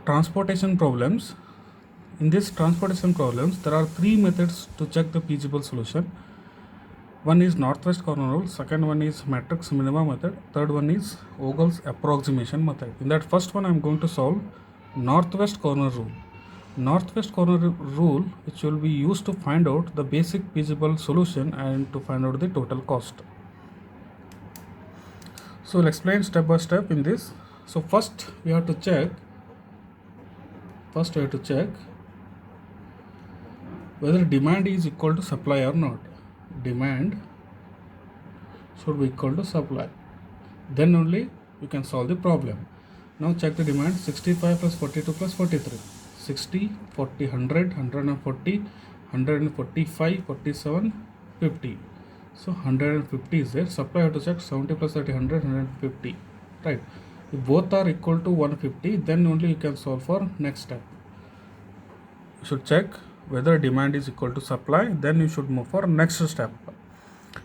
transportation problems. In this transportation problems, there are three methods to check the feasible solution. One is northwest corner rule, second one is matrix minima method, third one is Vogel's approximation method. In that first one, I am going to solve northwest corner rule. Northwest corner rule, which will be used to find out the basic feasible solution and to find out the total cost. So we'll explain step by step in this. So first we have to check whether demand is equal to supply or not. Demand should be equal to supply. Then only you can solve the problem. Now check the demand. 65 plus 42 plus 43. 60, 40, 100, 140, 145, 47, 50. So 150 is there. Supply have to check 70 plus 30, 100, 150. Right. If both are equal to 150, then only you can solve for next step. You should check whether demand is equal to supply, then you should move for next step.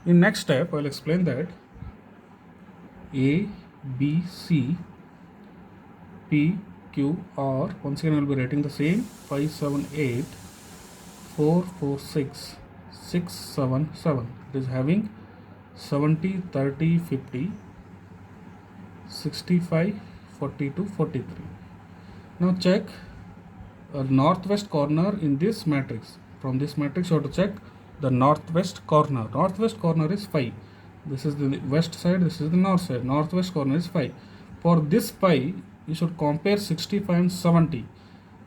In next step, I will explain that A, B, C, P, Q, R. Once again, I will be writing the same 5, 7, 8, 4, 4, 6, 6, 7, 7. It is having 70, 30, 50, 65, 42, 43. Now check northwest corner in this matrix. From this matrix you have to check the northwest corner. Northwest corner is 5. This is the west side, this is the north side. Northwest corner is 5. For this 5 you should compare 65 and 70.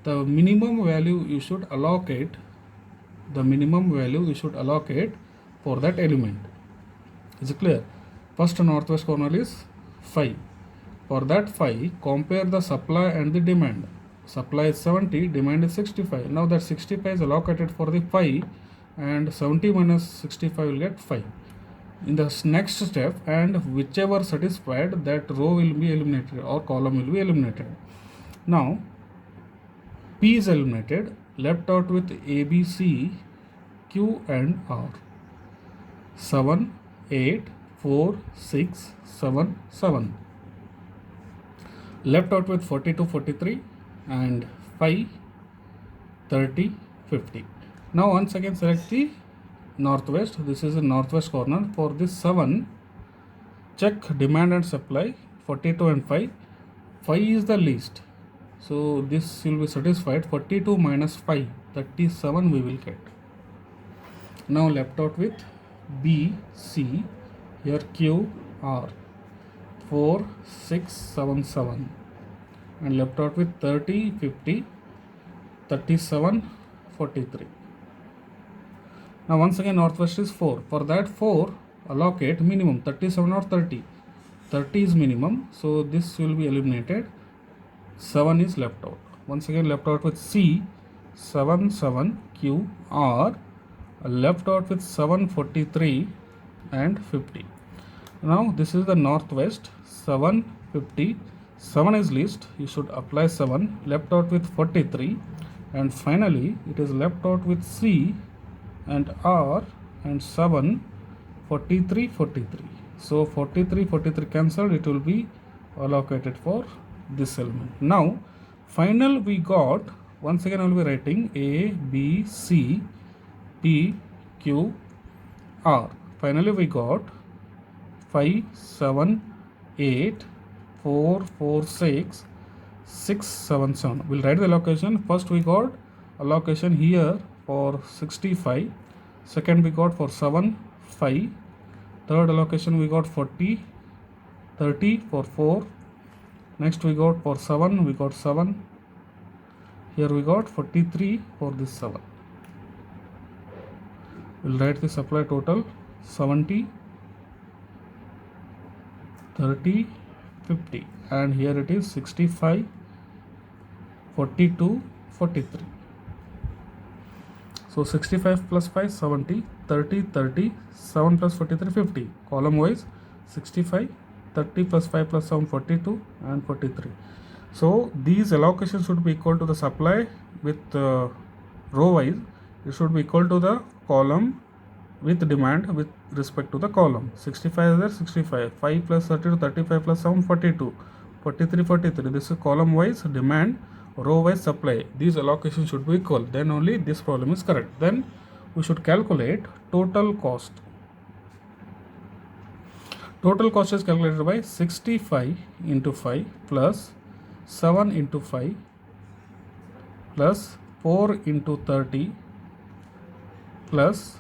The minimum value you should allocate for that element. Is it clear? First northwest corner is 5. For that 5, compare the supply and the demand. Supply is 70, demand is 65. Now that 65 is allocated for the 5 and 70 minus 65 will get 5. In the next step, and whichever satisfied, that row will be eliminated or column will be eliminated. Now P is eliminated, left out with A, B, C, Q and R. 7, 8, 4, 6, 7, 7. Left out with 42, 43 and 5, 30, 50. Now once again select the northwest. This is the northwest corner. For this 7, check demand and supply 42 and 5. 5 is the least. So this will be satisfied. 42 minus 5, 37 we will get. Now left out with B, C, here Q, R. 4, 6, 7, 7. And left out with 30, 50, 37, 43. Now once again northwest is 4. For that 4, allocate minimum 37 or 30. 30 is minimum, so this will be eliminated. 7 is left out. Once again left out with C, 7, 7, Q, R. Left out with 7, 43 and 50. Now this is the northwest. 7, 50. 7 is least, you should apply 7. Left out with 43 and finally it is left out with C and R and 7, 43, 43. So 43, 43 cancelled, it will be allocated for this element. Now final we got, once again I will be writing A, B, C, P, Q, R. Finally we got 5, 7, 8, 4, 4, 6, 6, 7, 7. We'll write the allocation. First we got allocation here for 65. Second we got for 7, 5. Third allocation we got 40, 30 for 4. Next we got for 7, we got 7. Here we got 43 for this 7. We'll write the supply total 70, 30, 50, and here it is 65, 42, 43. So 65 plus 5, 70, 30, 30, 7 plus 43, 50. Column wise 65, 30 plus 5 plus 7, 42 and 43. So these allocations should be equal to the supply with row wise. It should be equal to the column with demand with respect to the column. 65 is there, 65. 5 plus 32, 35 plus 7, 42. 43, 43. This is column wise demand row wise supply, these allocations should be equal, then only this problem is correct. Then we should calculate total cost. Total cost is calculated by 65 into 5 plus 7 into 5 plus 4 into 30 plus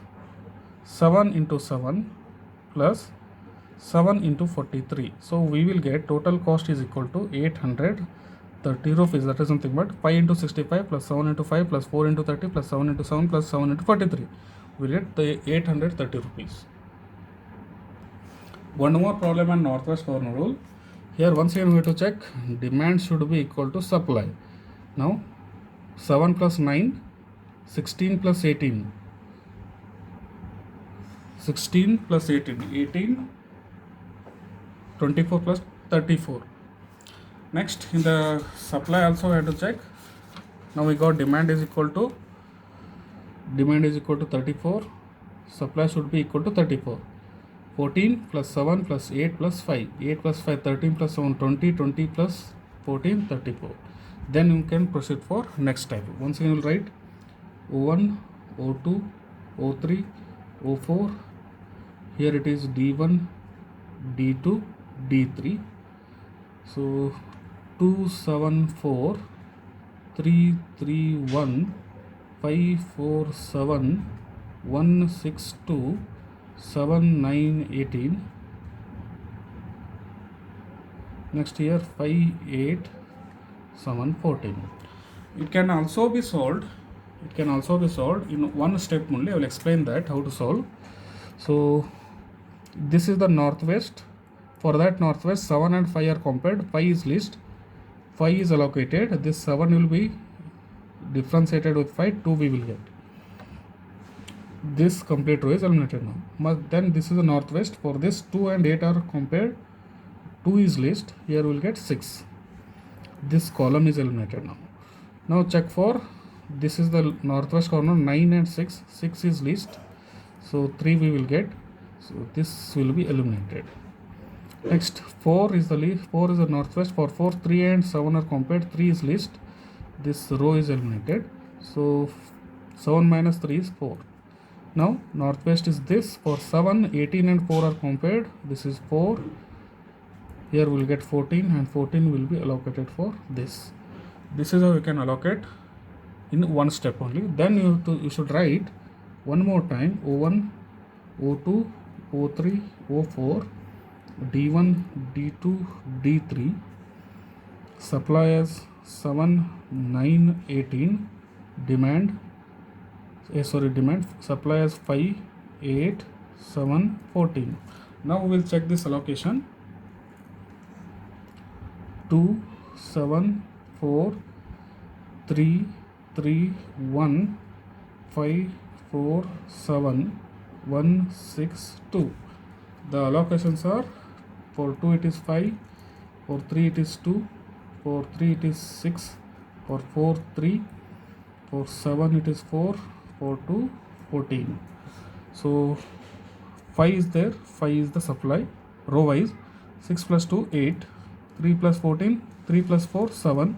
7 into 7 plus 7 into 43. So we will get total cost is equal to 830 rupees. That is nothing but 5 into 65 plus 7 into 5 plus 4 into 30 plus 7 into 7 plus 7 into 43. We get the 830 rupees. One more problem on Northwest Corner rule. Here once again we have to check demand should be equal to supply. Now 7 plus 9, 16 plus 18. 16 plus 18, 18, 24 plus 34. Next in the supply also we have to check. Now we got demand is equal to 34. Supply should be equal to 34. 14 plus 7 plus 8 plus 5. 8 plus 5, 13 plus 7, 20. 20 plus 14, 34. Then you can proceed for next type. Once again we will write O1, O2, O3, O4. Here it is D1, D2, D3. So 274, 331, 547, 162, 7918. Next here 58714. It can also be solved in one step only. I will explain that how to solve. So this is the northwest. For that northwest 7 and 5 are compared. 5 is least, 5 is allocated. This 7 will be differentiated with 5, 2 we will get. This complete row is eliminated now. But then this is the northwest. For this 2 and 8 are compared. 2 is least. Here we will get 6. This column is eliminated now. Now check for this is the northwest corner 9 and 6. 6 is least. So 3 we will get. So this will be eliminated. Next 4 is the least. 4 is the northwest. For 4, 3 and 7 are compared. 3 is least. This row is eliminated. So 7 minus 3 is 4. Now northwest is this. For 7, 18 and 4 are compared. This is 4. Here we will get 14 and 14 will be allocated for this. This is how you can allocate in one step only. Then you should write one more time O1, O2, O3, O4, D1, D2, D3. Supply as 7, 9, 18. Demand supply as 5, 8, 7, 14. Now we will check this allocation. 2, 7, 4, 3, 3, 1, 5, 4, 7, 1, 6, 2. The allocations are for 2 it is 5, for 3 it is 2, for 3 it is 6, for 4 3, for 7 it is 4, for 2 14. So 5 is there, 5 is the supply row wise. 6 plus 2 8, 3 plus 14, 3 plus 4 7.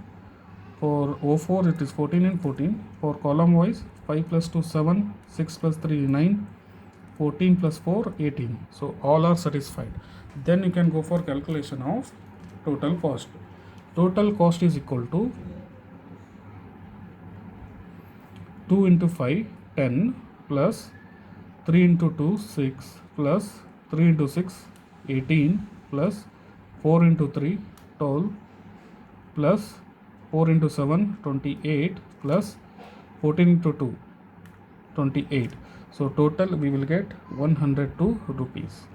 For O4 it is 14 and 14. For column wise 5 plus 2 7, 6 plus 3 9, 14 plus 4 18. So all are satisfied. Then you can go for calculation of total cost. Total cost is equal to 2 into 5 10 plus 3 into 2 6 plus 3 into 6 18 plus 4 into 3 12 plus 4 into 7 28 plus 14 into 2 28. So total we will get 102 rupees.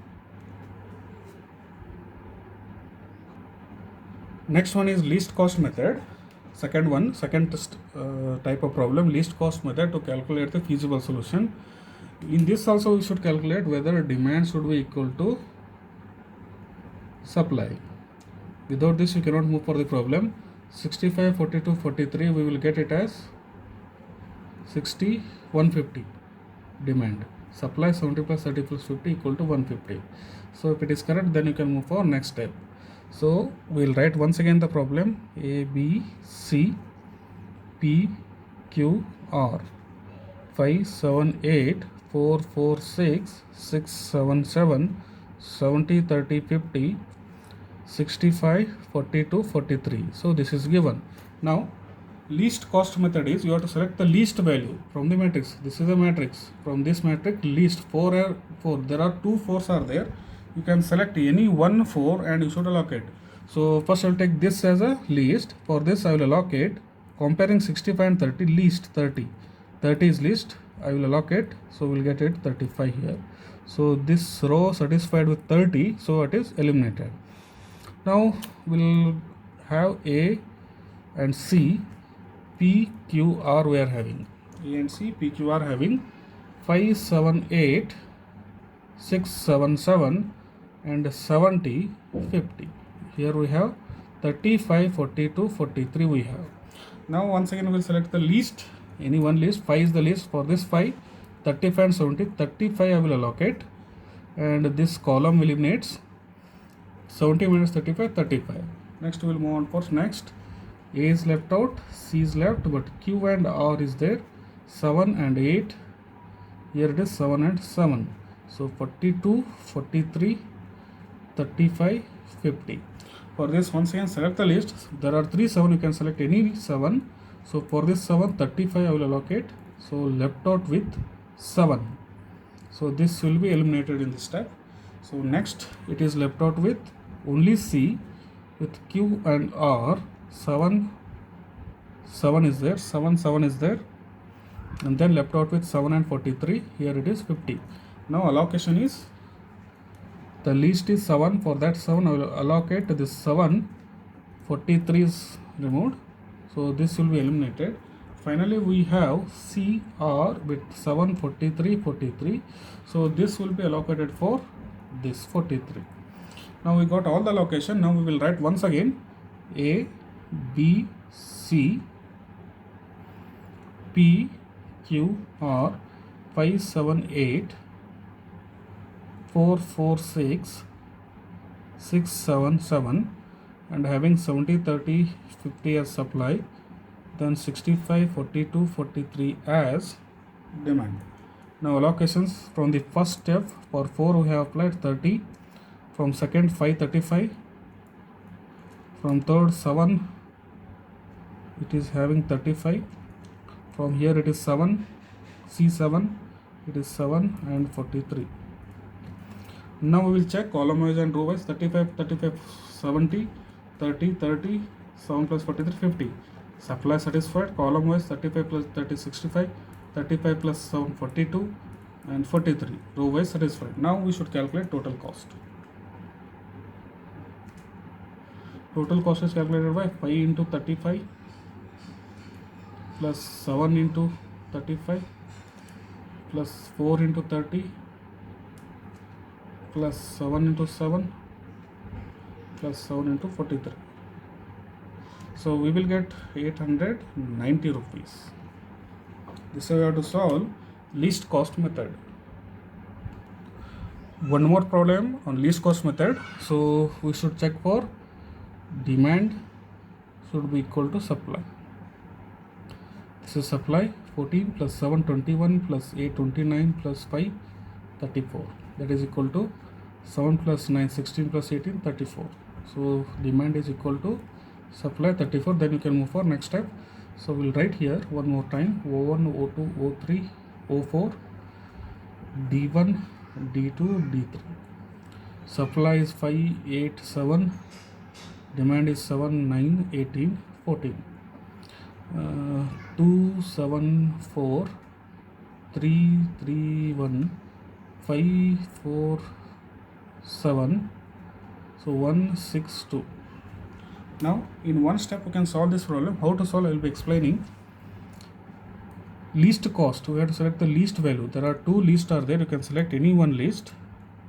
Next one is least cost method. Second type of problem, least cost method to calculate the feasible solution. In this also we should calculate whether demand should be equal to supply. Without this you cannot move for the problem. 65, 42, 43 we will get it as 60, 150 demand. Supply 70 plus 30 plus 50 equal to 150. So if it is correct, then you can move for next step. So we will write once again the problem A, B, C. P, Q, R. 5, 7, 8, 4, 4, 6, 6, 7, 7, 70, 30, 50, 65, 42, 43. So this is given. Now least cost method is you have to select the least value from the matrix. This is a matrix. From this matrix, least 4 there are 2 4s are there. You can select any one 4 and you should allocate. So first I'll take this as a least. For this I will allocate, comparing 65 and 30, least 30. 30 is least, I will allocate, so we'll get it 35 here. So this row satisfied with 30, so it is eliminated. Now we'll have A and C. P, Q, R we are having. A and C, P, Q are having 5, 7, 8, 6, 7, 7 and 70, 50. Here we have 35, 42, 43 we have. Now once again we will select the least, any one least. 5 is the least. For this 5, 35 and 70, 35 I will allocate, and this column eliminates. 70 minus 35, 35. Next we will move on for next. A is left out, C is left, but Q and R is there. 7 and 8. Here it is 7 and 7. So 42, 43, 35, 50. For this once again select the list. There are 3 7, you can select any 7. So for this 7, 35 I will allocate. So left out with 7. So this will be eliminated in this step. So next it is left out with only C, with Q and R. 7 is there, 7 is there, and then left out with 7 and 43. Here it is 50. Now allocation is, the least is 7. For that 7 I will allocate this 7. 43 is removed, so this will be eliminated. Finally we have C, R with 7, 43, 43. So this will be allocated for this 43. Now we got all the allocation. Now we will write once again A, B, C, P, Q, R, 5, 7, 8, 4, 4, 6, 6, 7, 7, and having 70, 30, 50 as supply, then 65, 42, 43 as demand. Now allocations from the first step. For 4 we have applied 30, from second 5, 35, from third 7, it is having 35, from here it is 7, C7, it is 7 and 43. Now we will check column wise and row wise. 35, 35, 70, 30, 30, 7 plus 43, 50. Supply satisfied. Column wise 35 plus 30, 65, 35 plus 7, 42 and 43. Row wise satisfied. Now we should calculate total cost. Total cost is calculated by 5 into 35 plus 7 into 35 plus 4 into 30 plus 7 into 7 plus 7 into 43. So we will get 890 rupees. This is how we have to solve least cost method. One more problem on least cost method. So we should check for demand should be equal to supply. This is supply 14 plus 7 21 plus 8 29 plus 5 34. That is equal to 7 plus 9 16 plus 18 34. So demand is equal to supply 34. Then you can move for next step. So we'll write here one more time: O1, O2, O3, O4, D1, D2, D3. Supply is 5 8 7, demand is 7 9 18 14. 2 7 4 3 3 1 5 4 7. So 1 6 2. Now in one step we can solve this problem. How to solve I will be explaining. Least cost, we have to select the least value. There are 2 lists are there. You can select any one list,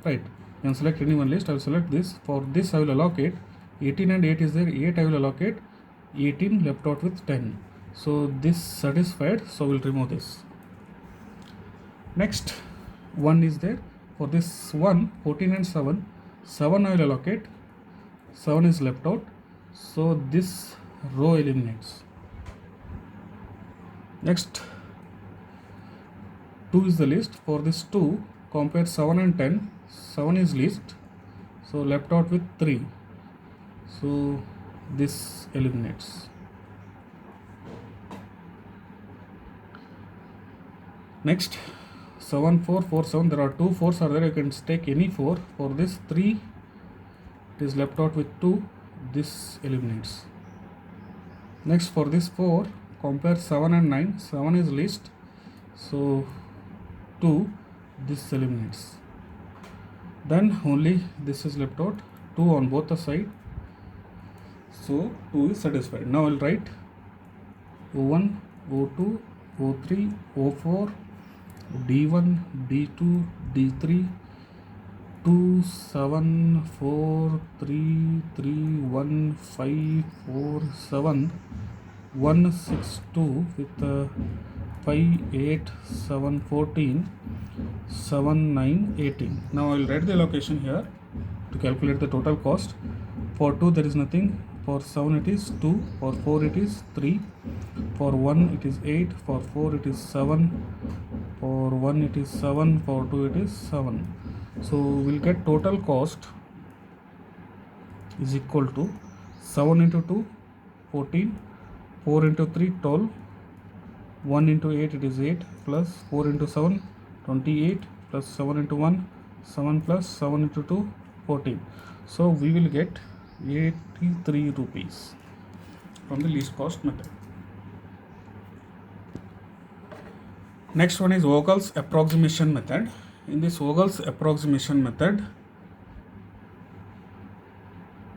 right? You can select any one list. I will select this. For this I will allocate 18 and 8 is there. 8 I will allocate, 18 left out with 10. So this satisfied, so we'll remove this. Next 1 is there. For this 1, 14 and 7, 7 I will allocate, 7 is left out, so this row eliminates. Next 2 is the least. For this 2, compare 7 and 10. 7 is least, so left out with 3, so this eliminates. Next 7 4 4 7, there are 2 4s are there, you can take any 4. For this 3, it is left out with 2, this eliminates. Next for this 4, compare 7 and 9. 7 is least, so 2, this eliminates. Then only this is left out, 2 on both the side, so 2 is satisfied. Now I'll write O1, O2, O3, O4, D1, D2, D3, 2, 7, 4, 3, 3, 1, 5, 4, 7, 1, 6, 2 with 5, 8, 7, 14, 7, 9, 18. Now I will write the allocation here to calculate the total cost. For 2 there is nothing, for 7 it is 2, for 4 it is 3, for 1 it is 8, for 4 it is 7, for 1 it is 7, for 2 it is 7. So we'll get total cost is equal to 7 into 2, 14, 4 into 3, 12, 1 into 8 it is 8, plus 4 into 7, 28, plus 7 into 1, 7, plus 7 into 2, 14. So we will get 83 rupees from the least cost method. Next one is Vogel's approximation method. In this Vogel's approximation method,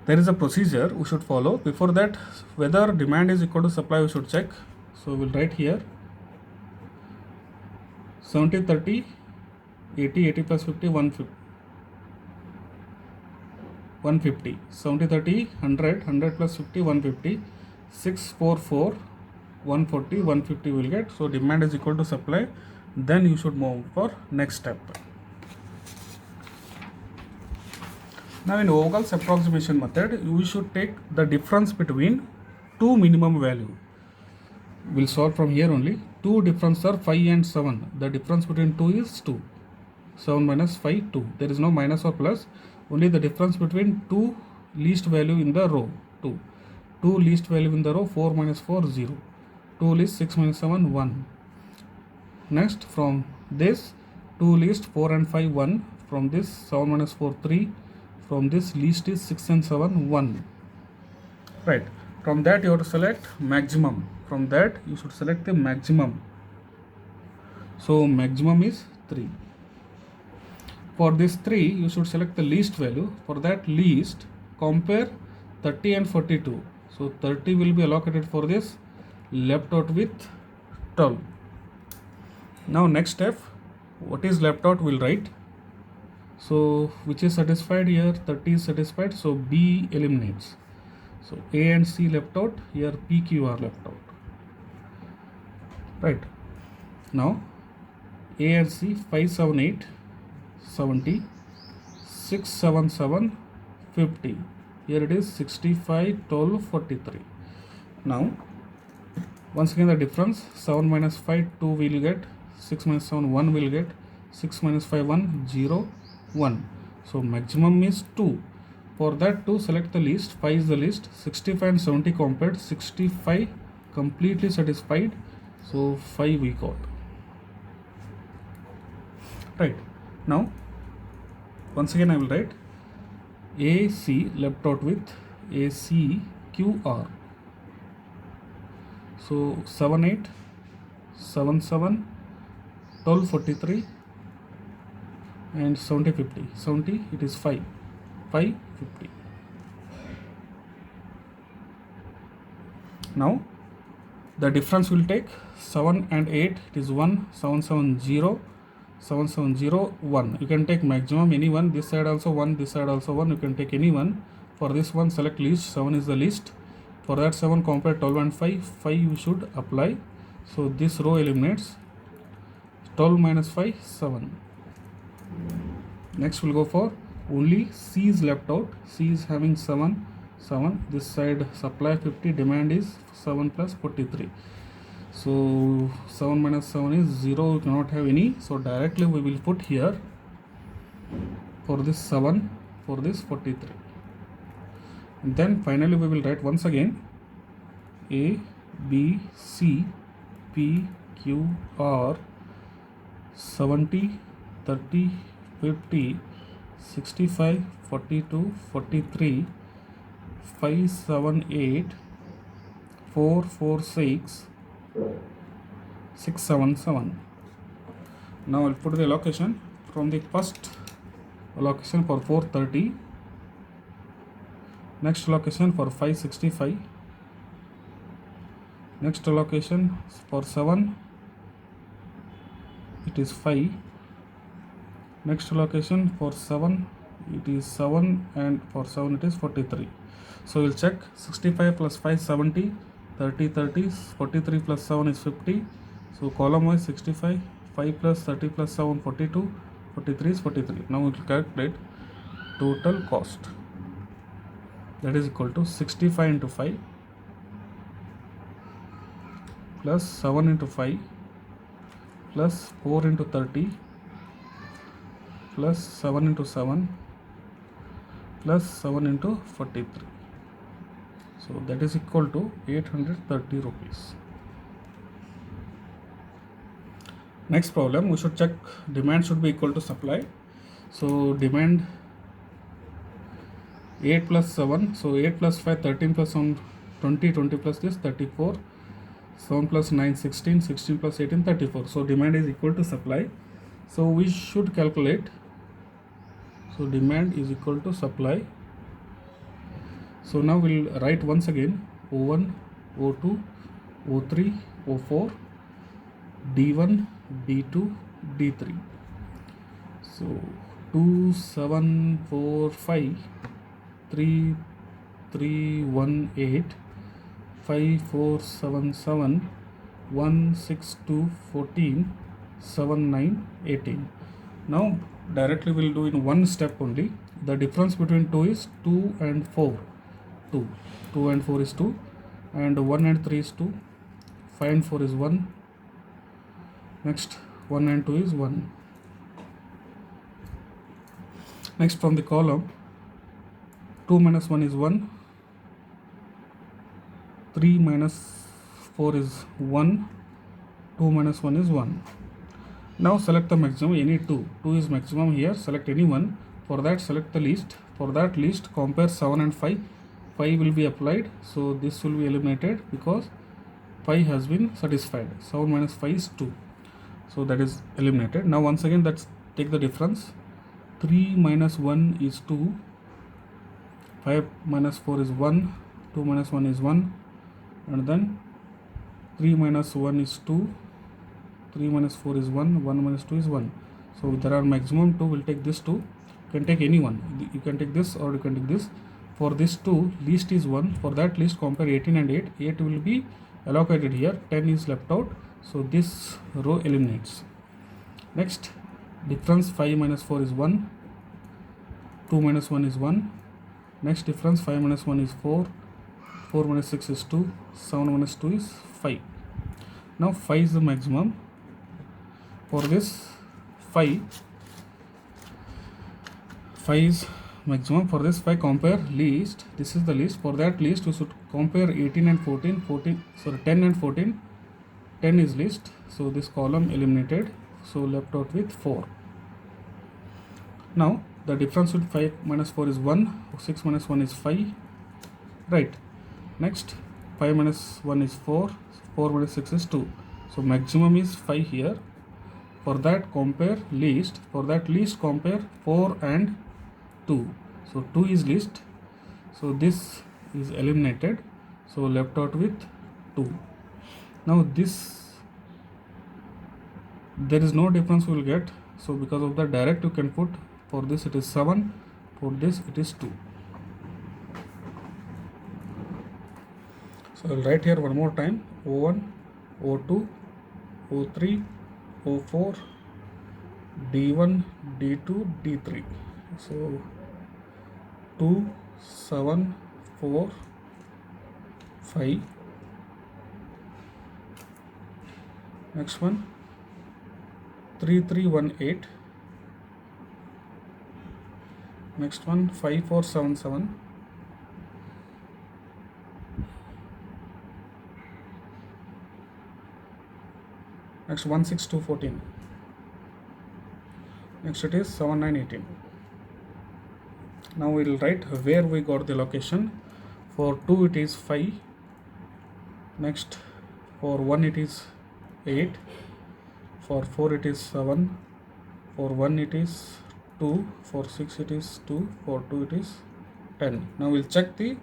there is a procedure we should follow. Before that, whether demand is equal to supply we should check. So we'll write here 70 30 80 80 plus 50 150 70 30 100 100 plus 50 150 644 140 150 will get. So demand is equal to supply, then you should move for next step. Now in Vogel's approximation method, we should take the difference between two minimum value. We'll solve from here only. Two difference are 5 and 7. The difference between 2 is 2. 7 minus 5, 2. There is no minus or plus. Only the difference between two least value in the row, 2. 2 least value in the row, 4 minus 4, 0. 2 least, 6 minus 7, 1. Next from this 2 least, 4 and 5, 1. From this 7 minus 4, 3. From this least is 6 and 7, 1. Right. From that you have to select maximum. From that you should select the maximum. So maximum is 3. For this 3 you should select the least value. For that least, compare 30 and 42. So 30 will be allocated for this, left out with 12. Now next step, what is left out we'll write. So which is satisfied here? 30 is satisfied, so B eliminates. So A and C left out, here P, Q are left out. Right. Now A and C, 5, 7, 8, 70, 6, 7, 7, 50. Here it is 65, 12, 43. Now once again the difference, 7 minus 5, 2 will get, 6 minus 7, 1 will get, 6 minus 5, 1, 0, 1. So maximum is 2. For that, to select the least, 5 is the least, 65 and 70 compared, 65 completely satisfied, so 5 we got. Right. Now once again I will write AC left out with ACQR. So 7 8, 7 7, 12 43 and 70 50. 70 it is 5, 5 50. Now the difference will take 7 and 8, it is 1, 7 7 0, 7 7 0 1. You can take maximum any one, this side also 1, this side also 1, you can take any one. For this one select least, 7 is the least. For that 7 compare 12 and 5, 5 you should apply. So this row eliminates. 12 minus 5, 7. Next we'll go for only C is left out. C is having 7, 7. This side supply 50, demand is 7 plus 43. So 7 minus 7 is 0, we cannot have any, so directly we will put here for this 7, for this 43, and then finally we will write once again A, B, C, P, Q, R 70, 30, 50, 65, 42, 43, 5, 7, 8, 4, 4, 6, 6, 7, 7. Now I'll put the allocation from the first allocation for 430, next allocation for 565, next allocation for 7, it is 5, next allocation for 7, it is 7, and for 7 it is 43. So we'll check 65 plus 5 70, 30 30, 43 plus 7 is 50. So column wise 65, 5 plus 30 plus 7 42, 43 is 43. Now we will calculate total cost, that is equal to 65 into 5 plus 7 into 5 plus 4 into 30 plus 7 into 7 plus 7 into 43. So that is equal to 830 rupees. Next problem, we should check demand should be equal to supply. So demand 8 plus 7, so 8 plus 5 13 plus 1 20, 20 plus this 34, 7 plus 9 16, 16 plus 18 34. So demand is equal to supply. So we should calculate, so demand is equal to supply. So now we'll write once again O1, O2, O3, O4, D1, D2, D3. So 2, 7, 4, 5, 3, 3, 1, 8, 5, 4, 7, 7, 1, 6, 2, 14, 7, 9, 18. Now directly we'll do in one step only. The difference between 2 is 2 and 4. 2 and 4 is 2, and 1 and 3 is 2, 5 and 4 is 1, next 1 and 2 is 1. Next from the column 2 minus 1 is 1, 3 minus 4 is 1, 2 minus 1 is 1. Now select the maximum, any 2 is maximum here, select any one. For that select the least, for that least compare 7 and 5, 5 will be applied, so this will be eliminated because 5 has been satisfied. 7 minus 5 is 2, so that is eliminated. Now once again let's take the difference. 3 minus 1 is 2, 5 minus 4 is 1, 2 minus 1 is 1, and then 3 minus 1 is 2, 3 minus 4 is 1, 1 minus 2 is 1. So there are maximum 2, we'll take this 2, you can take any one, you can take this or you can take this. For this 2, least is 1, for that least compare 18 and 8, 8 will be allocated here, 10 is left out, so this row eliminates. Next difference 5 minus 4 is 1, 2 minus 1 is 1, next difference 5 minus 1 is 4, 4 minus 6 is 2, 7 minus 2 is 5. Now 5 is the maximum. For this 5 is maximum. For this 5 compare least, this is the least, for that least we should compare 18 and 14, 10 and 14, 10 is least, so this column eliminated, so left out with 4. Now the difference with 5 minus 4 is 1, 6 minus 1 is 5, right. Next 5 minus 1 is 4, 4 minus 6 is 2, so maximum is 5 here. For that compare least, for that least compare 4 and 2, so 2 is least, so this is eliminated, so left out with 2. Now this, there is no difference we will get, so because of that direct you can put, for this it is 7, for this it is 2. So I will write here one more time, O1, O2, O3, O4, D1, D2, D3. So 2, 7, 4, 5, Next one 3318. Next one 5477. Next 16214. Next it is 7918. Now we will write where we got the location. For 2 it is 5. Next for 1 it is 8. For 4 it is 7. For 1 it is 2. For 6 it is 2. For 2 it is 10. Now we'll check the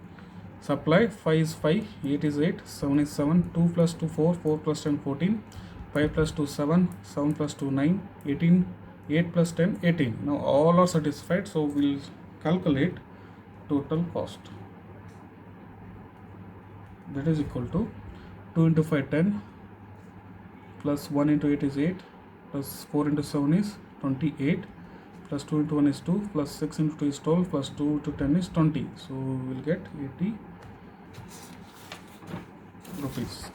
supply. 5 is 5, 8 is 8, 7 is 7, 2 plus 2 4, 4 plus 10 14, 5 plus 2 7, 7 plus 2 9, 18, 8 plus 10 18. Now all are satisfied, so we'll calculate total cost. That is equal to 2 into 5 10, plus 1 into 8 is 8, plus 4 into 7 is 28, plus 2 into 1 is 2, plus 6 into 2 is 12, plus 2 into 10 is 20. So we will get 80 rupees.